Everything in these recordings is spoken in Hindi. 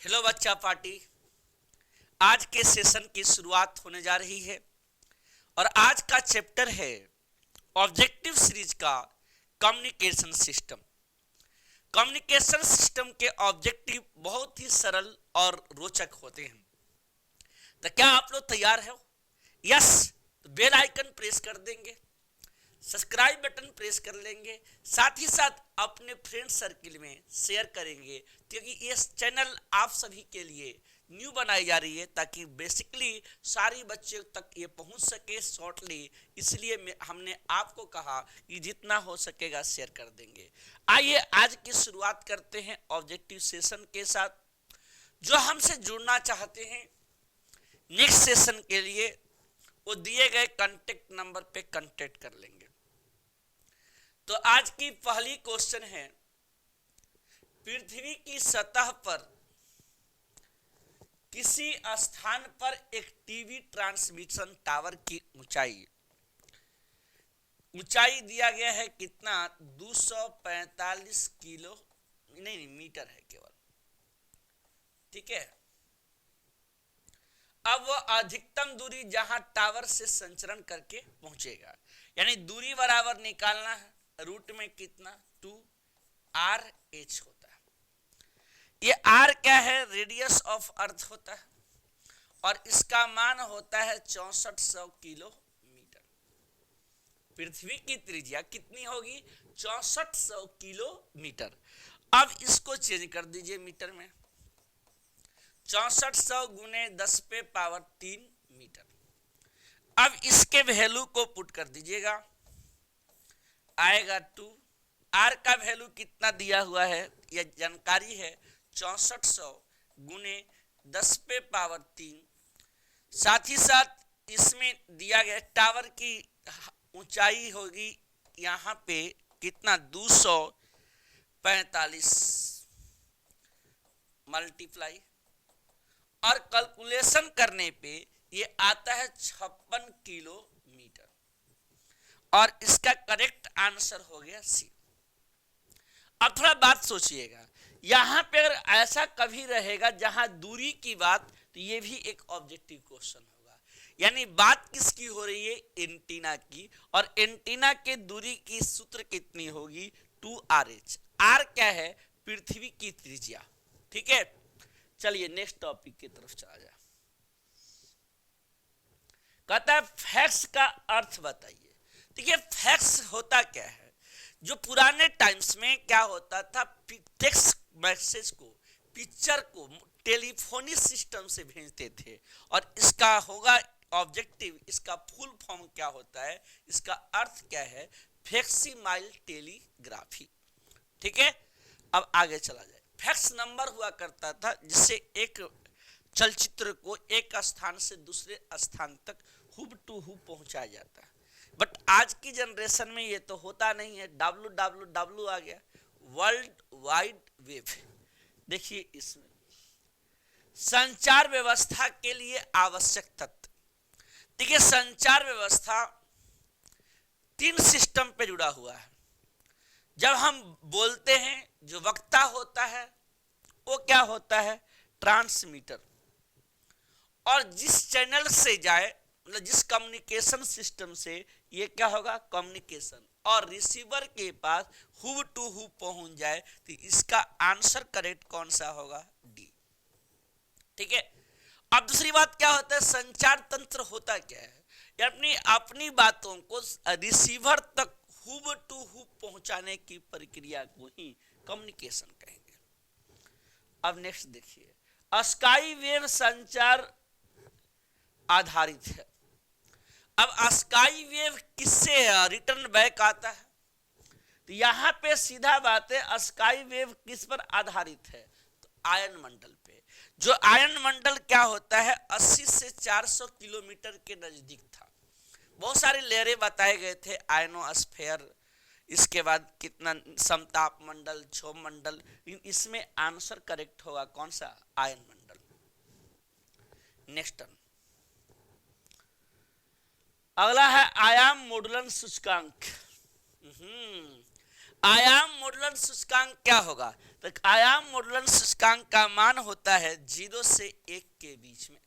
हेलो बच्चा पार्टी। आज के सेशन की शुरुआत होने जा रही है और आज का चैप्टर है ऑब्जेक्टिव सीरीज का कम्युनिकेशन सिस्टम। कम्युनिकेशन सिस्टम के ऑब्जेक्टिव बहुत ही सरल और रोचक होते हैं। तो क्या आप लोग तैयार हो? यस, तो बेल आइकन प्रेस कर देंगे, सब्सक्राइब बटन प्रेस कर लेंगे, साथ ही साथ अपने फ्रेंड सर्किल में शेयर करेंगे, क्योंकि ये चैनल आप सभी के लिए न्यू बनाई जा रही है ताकि बेसिकली सारी बच्चे तक ये पहुंच सके शॉर्टली। इसलिए हमने आपको कहा कि जितना हो सकेगा शेयर कर देंगे। आइए आज की शुरुआत करते हैं ऑब्जेक्टिव सेशन के साथ। जो हमसे जुड़ना चाहते हैं नेक्स्ट सेशन के लिए वो दिए गए कांटेक्ट नंबर पे कांटेक्ट कर लेंगे। तो आज की पहली क्वेश्चन है, पृथ्वी की सतह पर किसी स्थान पर एक टीवी ट्रांसमिशन टावर की ऊंचाई दिया गया है कितना? 245 किलो नहीं मीटर है केवल। ठीक है। अब वह अधिकतम दूरी जहां टावर से संचरण करके पहुंचेगा, यानी दूरी बराबर निकालना है। रूट में कितना? 2RH होता है। ये R क्या है? रेडियस ऑफ अर्थ होता है और इसका मान होता है 6400 किलोमीटर। पृथ्वी की त्रिज्या कितनी होगी? 6400 किलोमीटर। अब इसको चेंज कर दीजिए मीटर में। 6400 गुने 10 पे पावर 3 मीटर। अब इसके वैल्यू को पुट कर दीजिएगा, आएगा 2। आर का वैल्यू कितना दिया हुआ है यह जानकारी है, 6400 गुने 10 पे पावर 3। साथ ही साथ इसमें दिया गया टावर की ऊंचाई होगी यहाँ पे कितना? 245 मल्टीप्लाई, और कैलकुलेशन करने पे ये आता है 56 किलोमीटर और इसका करेक्ट आंसर हो गया सी। अब थोड़ा बात सोचिएगा, यहां पे अगर ऐसा कभी रहेगा जहां दूरी की बात, तो ये भी एक ऑब्जेक्टिव क्वेश्चन होगा। यानी बात किसकी हो रही है? एंटीना की। और एंटीना के दूरी की सूत्र कितनी होगी? 2RH। आर क्या है? पृथ्वी की त्रिज्या। ठीक है, चलिए नेक्स्ट टॉपिक की तरफ चला जाए। कहता है फैक्स का अर्थ बताइए। देखिए फैक्स होता क्या है? जो पुराने टाइम्स में क्या होता था, टेक्स्ट मैसेज को, पिक्चर को टेलीफोनिक सिस्टम से भेजते थे और इसका होगा ऑब्जेक्टिव। इसका फुल फॉर्म क्या होता है? इसका अर्थ क्या है? फैक्सिमाइल टेलीग्राफी। ठीक है, अब आगे चला जाए। फैक्स नंबर हुआ करता था जिससे एक चलचित्र को एक स्थान से दूसरे स्थान तक हुब टू हुब पहुंचाया जाता है। बट आज की जनरेशन में ये तो होता नहीं है। WWW आ गया, वर्ल्ड वाइड वेब। देखिए इसमें संचार व्यवस्था के लिए आवश्यक तत्व। देखिए संचार व्यवस्था 3 सिस्टम पे जुड़ा हुआ है। जब हम बोलते हैं जो वक्ता होता है वो क्या होता है? ट्रांसमीटर। और जिस चैनल से जाए, मतलब जिस कम्युनिकेशन सिस्टम से, ये क्या होगा? कम्युनिकेशन। और रिसीवर के पास हुब टू हुब पहुंच जाए, तो इसका आंसर करेक्ट कौन सा होगा? डी। ठीक है। अब दूसरी बात क्या होता है? संचार तंत्र होता क्या है? अपनी अपनी बातों को रिसीवर तक हुब टू हुब पहुंचाने की प्रक्रिया को ही कम्युनिकेशन कहेंगे। अब नेक्स्ट देखिए, स्काई वेव संचार आधारित है। अब स्काई वेव किससे रिटर्न बैक आता है? तो यहां पे सीधा बात है, स्काई वेव किस पर आधारित है? तो आयन मंडल पे। जो आयन मंडल क्या होता है? 80 से 400 किलोमीटर के नजदीक था। बहुत सारे लेयरें बताए गए थे, आयनोस्फेयर, इसके बाद कितना समताप मंडल, क्षोभ मंडल। इसमें आंसर करेक्ट होगा कौन सा? आयन मंडल। नेक्स्ट टर्न, अगला है आयाम मोडुलन सूचकांक। आयाम मोडुलन सूचकांक क्या होगा? तो आयाम मोडुलन सूचकांक का मान होता है 0 से 1 के बीच में।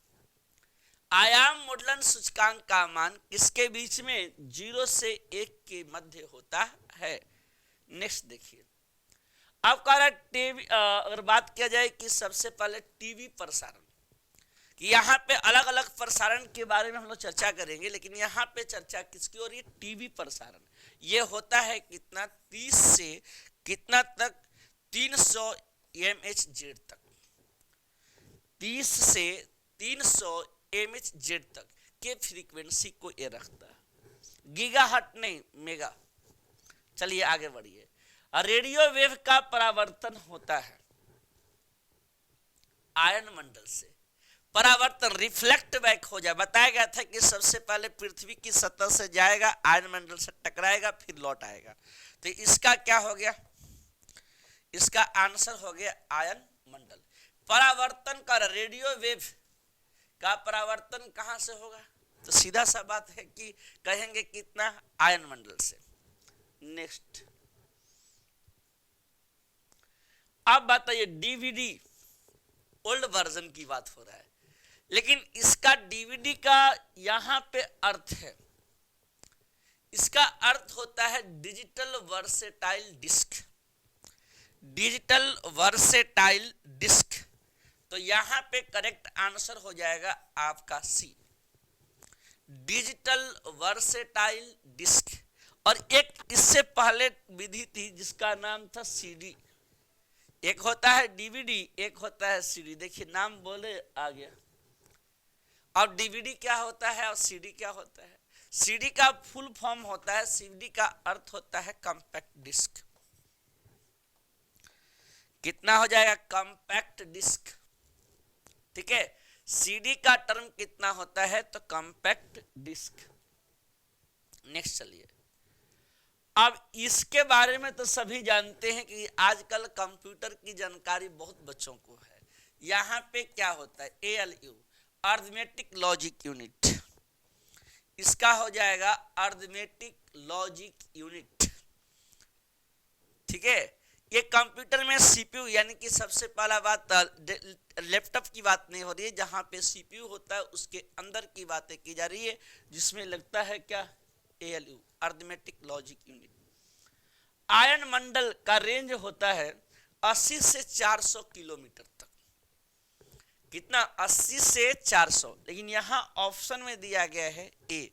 आयाम मोडुलन सूचकांक का मान किसके बीच में? 0 से 1 के मध्य होता है। नेक्स्ट देखिए, अब कह रहा है टीवी, अगर बात किया जाए कि सबसे पहले टीवी प्रसारण, कि यहाँ पे अलग अलग प्रसारण के बारे में हम लोग चर्चा करेंगे, लेकिन यहाँ पे चर्चा किसकी हो रही है? टीवी प्रसारण। ये होता है कितना? 30 से कितना तक? 300 MHz तक। 30 से 300 MHz तक के फ्रीक्वेंसी को ये रखता है। गीगाहर्ट्ज नहीं, मेगा। चलिए आगे बढ़िए। रेडियो वेव का परावर्तन होता है आयन मंडल से। परावर्तन रिफ्लेक्ट बैक हो जाए, बताया गया था कि सबसे पहले पृथ्वी की सतह से जाएगा, आयन मंडल से टकराएगा, फिर लौट आएगा। तो इसका क्या हो गया? इसका आंसर हो गया आयन मंडल। परावर्तन का, रेडियो वेव का परावर्तन कहां से होगा? तो सीधा सा बात है कि कहेंगे कितना? आयन मंडल से। नेक्स्ट, अब बताइए डीवीडी ओल्ड वर्जन की बात हो रहा है, लेकिन इसका डीवीडी का यहां पे अर्थ है, इसका अर्थ होता है digital versatile disc. Digital versatile disc. तो यहां पे करेक्ट आंसर हो जाएगा आपका सी, डिजिटल वर्सेटाइल डिस्क। और एक इससे पहले विधि थी जिसका नाम था सीडी। एक होता है डीवीडी, एक होता है सीडी। देखिए नाम बोले आ गया। अब डीवीडी क्या होता है और सीडी क्या होता है? सीडी का फुल फॉर्म होता है, सीडी का अर्थ होता है कॉम्पैक्ट डिस्क। कितना हो जाएगा? Compact disc. ठीक है, सीडी का टर्म कितना होता है? तो कॉम्पैक्ट डिस्क। नेक्स्ट चलिए, अब इसके बारे में तो सभी जानते हैं कि आजकल कंप्यूटर की जानकारी बहुत बच्चों को है। यहां पे क्या होता है? ALU, arithmetic logic unit. इसका हो जाएगा अरिथमेटिक लॉजिक यूनिट। ठीक है, ये कंप्यूटर में CPU, यानी कि सबसे पहला बात, लैपटॉप की बात नहीं हो रही है, जहां पे CPU होता है उसके अंदर की बातें की जा रही है, जिसमें लगता है क्या? ALU, arithmetic logic unit. आयन मंडल का रेंज होता है 80 से 400 किलोमीटर तक। कितना? 80 से 400, लेकिन यहां ऑप्शन में दिया गया है ए,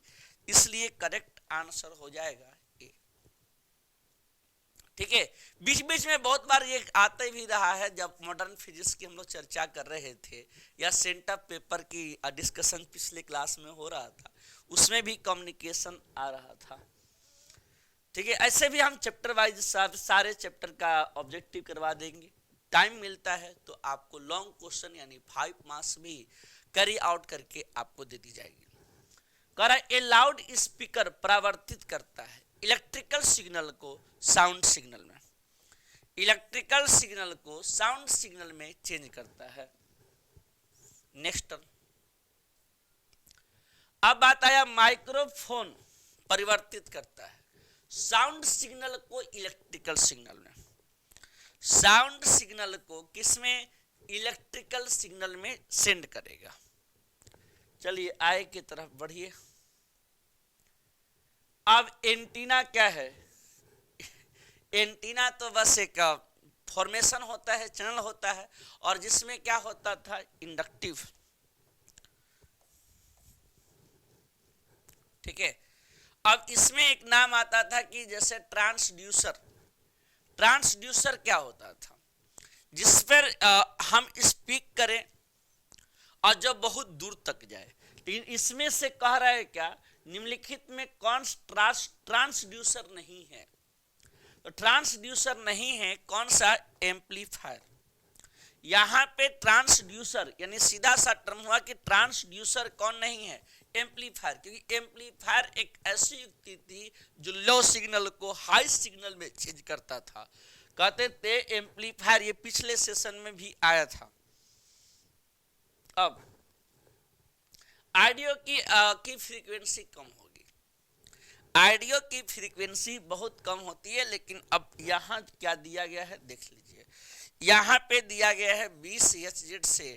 इसलिए करेक्ट आंसर हो जाएगा ए। ठीक है, बीच बीच में बहुत बार ये आते भी रहा है, जब मॉडर्न फिजिक्स की हम लोग चर्चा कर रहे थे या सेंटर पेपर की डिस्कशन पिछले क्लास में हो रहा था, उसमें भी कम्युनिकेशन आ रहा था। ठीक है, ऐसे भी हम चैप्टर वाइज सारे चैप्टर का ऑब्जेक्टिव करवा देंगे। टाइम मिलता है तो आपको लॉन्ग क्वेश्चन यानी 5 मार्क्स भी कैरी आउट करके आपको दे दी जाएगी। कह रहा है ए लाउड स्पीकर परावर्तित करता है इलेक्ट्रिकल सिग्नल को साउंड सिग्नल में। इलेक्ट्रिकल सिग्नल को साउंड सिग्नल में चेंज करता है। नेक्स्ट, अब बात आया माइक्रोफोन परिवर्तित करता है साउंड सिग्नल को इलेक्ट्रिकल सिग्नल में। साउंड सिग्नल को किसमें? इलेक्ट्रिकल सिग्नल में सेंड करेगा। चलिए आगे की तरफ बढ़िए। अब एंटीना क्या है? एंटीना तो बस एक फॉर्मेशन होता है, चैनल होता है, और जिसमें क्या होता था? इंडक्टिव। ठीक है, अब इसमें एक नाम आता था कि जैसे ट्रांसड्यूसर। ट्रांसड्यूसर क्या होता था? जिस पर हम स्पीक करें और जब बहुत दूर तक जाए। लेकिन इसमें से कह रहा है क्या? निम्नलिखित में कौन ट्रांसड्यूसर नहीं है? तो ट्रांसड्यूसर नहीं है कौन सा? एम्पलीफायर। यहां पे ट्रांसड्यूसर यानी सीधा सा टर्म हुआ कि ट्रांसड्यूसर कौन नहीं है? एम्पलीफायर। क्योंकि एम्पलीफायर एक ऐसी युक्ति थी जो लो सिग्नल को हाई सिग्नल में चेंज करता था। कहते थे एम्पलीफायर, ये पिछले सेशन में भी आया था। अब ऑडियो की फ्रीक्वेंसी कम होगी। ऑडियो की फ्रीक्वेंसी बहुत कम होती है, लेकिन अब यहाँ क्या दिया गया है देख लीजिए। यहाँ पे दिया गया है 20 HZ से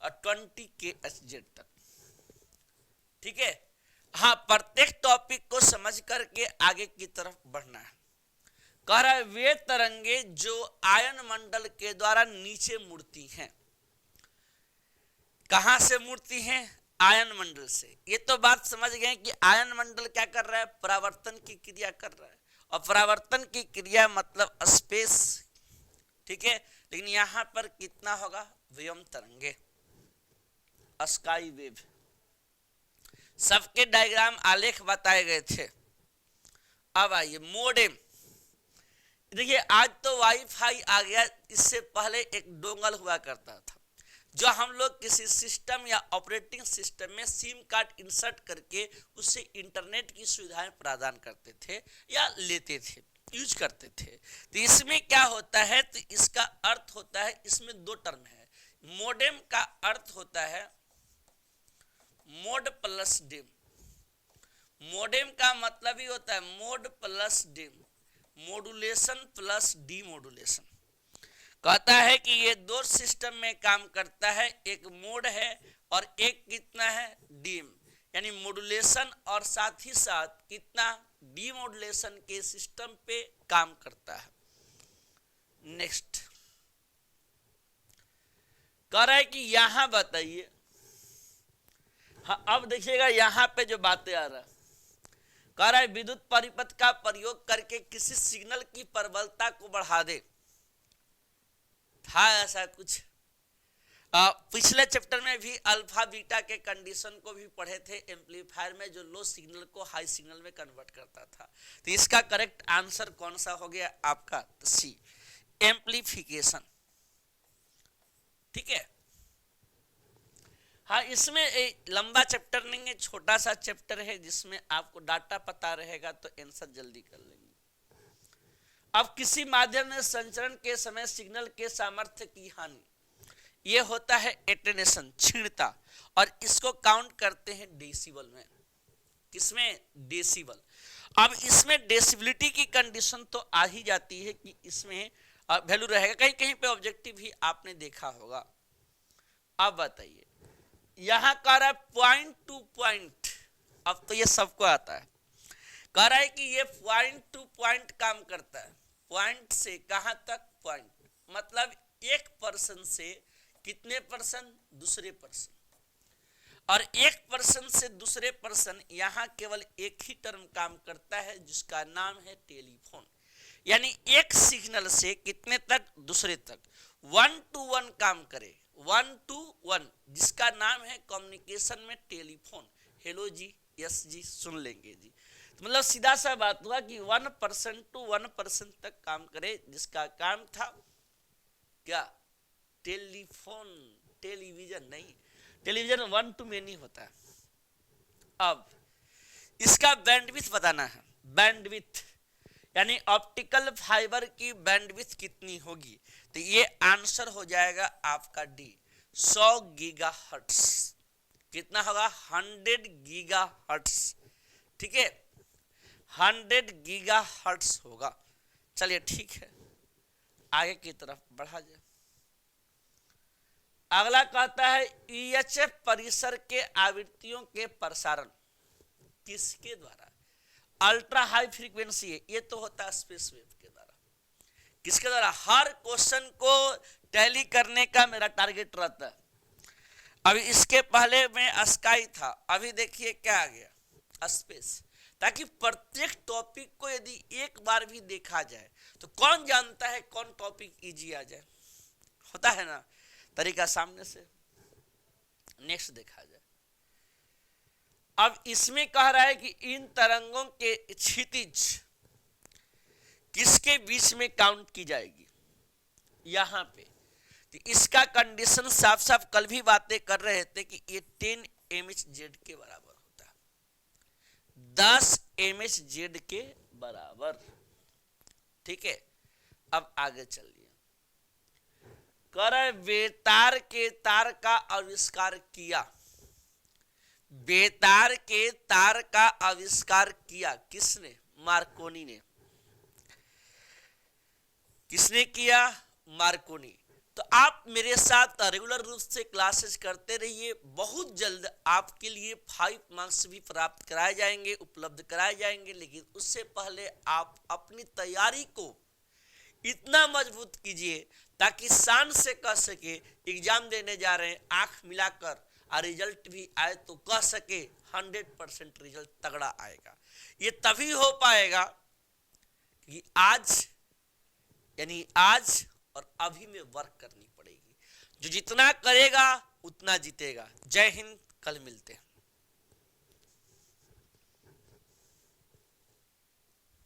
और 20 kHz तक। ठीक है, हाँ, प्रत्येक टॉपिक को समझ करके आगे की तरफ बढ़ना है। कह रहा है वे तरंगे जो आयन मंडल के द्वारा नीचे मुड़ती हैं। कहां से मुड़ती हैं? आयन मंडल से। ये तो बात समझ गए कि आयन मंडल क्या कर रहा है? परावर्तन की क्रिया कर रहा है, और परावर्तन की क्रिया मतलब स्पेस। ठीक है, लेकिन यहां पर कितना होगा? व्योम तरंगे, स्काई वेव। सबके डायग्राम आलेख बताए गए थे। अब आइए मोडेम। देखिए आज तो वाईफाई आ गया, इससे पहले एक डोंगल हुआ करता था, जो हम लोग किसी सिस्टम या ऑपरेटिंग सिस्टम में सिम कार्ड इंसर्ट करके उससे इंटरनेट की सुविधाएं प्रदान करते थे या लेते थे, यूज करते थे। तो इसमें क्या होता है? तो इसका अर्थ होता है, इसमें दो टर्म है। मोडेम का अर्थ होता है मोड प्लस डेम। मोडेम का मतलब ही होता है mod plus dem, modulation plus demodulation. कहता है कि ये दो सिस्टम में काम करता है, एक मोड है और एक कितना है? डीम, यानी मॉड्यूलेशन और साथ ही साथ कितना? डीमॉड्यूलेशन के सिस्टम पे काम करता है। नेक्स्ट कह रहा है कि यहां बताइए, हाँ अब देखिएगा यहां पे जो बातें आ रहा है, कह रहा है विद्युत परिपथ का प्रयोग करके किसी सिग्नल की प्रबलता को बढ़ा दे। था ऐसा कुछ? पिछले चैप्टर में भी अल्फा बीटा के कंडीशन को भी पढ़े थे, एम्पलीफायर में जो लो सिग्नल को हाई सिग्नल में कन्वर्ट करता था। तो इसका करेक्ट आंसर कौन सा हो गया आपका? सी, एम्पलीफिकेशन। ठीक है, हाँ इसमें लंबा चैप्टर नहीं है, छोटा सा चैप्टर है जिसमें आपको डाटा पता रहेगा तो आंसर जल्दी कर लेंगे। अब किसी माध्यम में संचरण के समय सिग्नल के सामर्थ्य की हानि, यह होता है एटेन्यूएशन, क्षीणता, और इसको काउंट करते हैं डेसिबल में। किसमें? डेसिबल। अब इसमें डेसिबिलिटी की कंडीशन तो आ ही जाती है कि इसमें वैल्यू रहेगा, कहीं कहीं पे ऑब्जेक्टिव भी आपने देखा होगा। अब बताइए यहां कह रहा है पॉइंट टू पॉइंट, अब तो ये सबको आता है। कह रहा है कि ये पॉइंट टू पॉइंट काम करता है, पॉइंट से कहां तक? पॉइंट मतलब एक पर्सन से कितने पर्सन? दूसरे पर्सन। और एक पर्सन से दूसरे पर्सन, यहां केवल एक ही टर्म काम करता है जिसका नाम है टेलीफोन। यानी एक सिग्नल से कितने तक? दूसरे तक। 1 to 1 काम करे, 1 to 1, जिसका नाम है कम्युनिकेशन में टेलीफोन। हेलो जी, यस जी, सुन लेंगे जी। तो मतलब सीधा सा बात हुआ कि 1% to 1% तक काम करे, जिसका काम था क्या? टेलीफोन। टेलीविजन नहीं, टेलीविजन 1 to many होता है। अब इसका बैंडविड्थ बताना है, बैंडविड्थ यानी ऑप्टिकल फाइबर की बैंडविड्थ कितनी होगी? तो ये आंसर हो जाएगा आपका डी, 100 गीगाहर्ट्ज। कितना होगा? 100 गीगाहर्ट्ज। ठीक है, 100 गीगाहर्ट्ज होगा। चलिए ठीक है, आगे की तरफ बढ़ा जाए। अगला कहता है ईएचएफ परिसर के आवृत्तियों के प्रसारण किसके द्वारा? अल्ट्रा हाई फ्रीक्वेंसी है, ये तो होता है स्पेस वेव के द्वारा। किसके द्वारा? हर क्वेश्चन को टैली करने का मेरा टारगेट रहता है। अभी इसके पहले में स्काई था, अभी देखिए क्या आ गया? स्पेस। ताकि प्रत्येक टॉपिक को यदि एक बार भी देखा जाए तो कौन जानता है कौन टॉपिक इजी आ जाए। होता है ना तरीका सामने से। नेक्स्ट देखा जाए। अब इसमें कह रहा है कि इन तरंगों के क्षितिज किसके बीच में काउंट की जाएगी? यहां पे। तो इसका कंडीशन साफ साफ कल भी बातें कर रहे थे कि ये 10 mHz के बराबर होता है, 10 mHz के बराबर। ठीक है, अब आगे चलिए। कर बेतार के तार का आविष्कार किया। बेतार के तार का आविष्कार किया किसने? मार्कोनी ने। किसने किया? मार्कोनी। तो आप मेरे साथ रेगुलर रूप से क्लासेस करते रहिए। बहुत जल्द आपके लिए 5 मार्क्स भी प्राप्त कराए जाएंगे, उपलब्ध कराए जाएंगे। लेकिन उससे पहले आप अपनी तैयारी को इतना मजबूत कीजिए ताकि शान से कह सके एग्जाम देने जा रहे हैं, आंख मिलाकर, और रिजल्ट भी आए तो कह सके 100% रिजल्ट तगड़ा आएगा। ये तभी हो पाएगा कि आज, यानी आज और अभी में वर्क करनी पड़ेगी। जो जितना करेगा उतना जीतेगा। जय हिंद, कल मिलते हैं।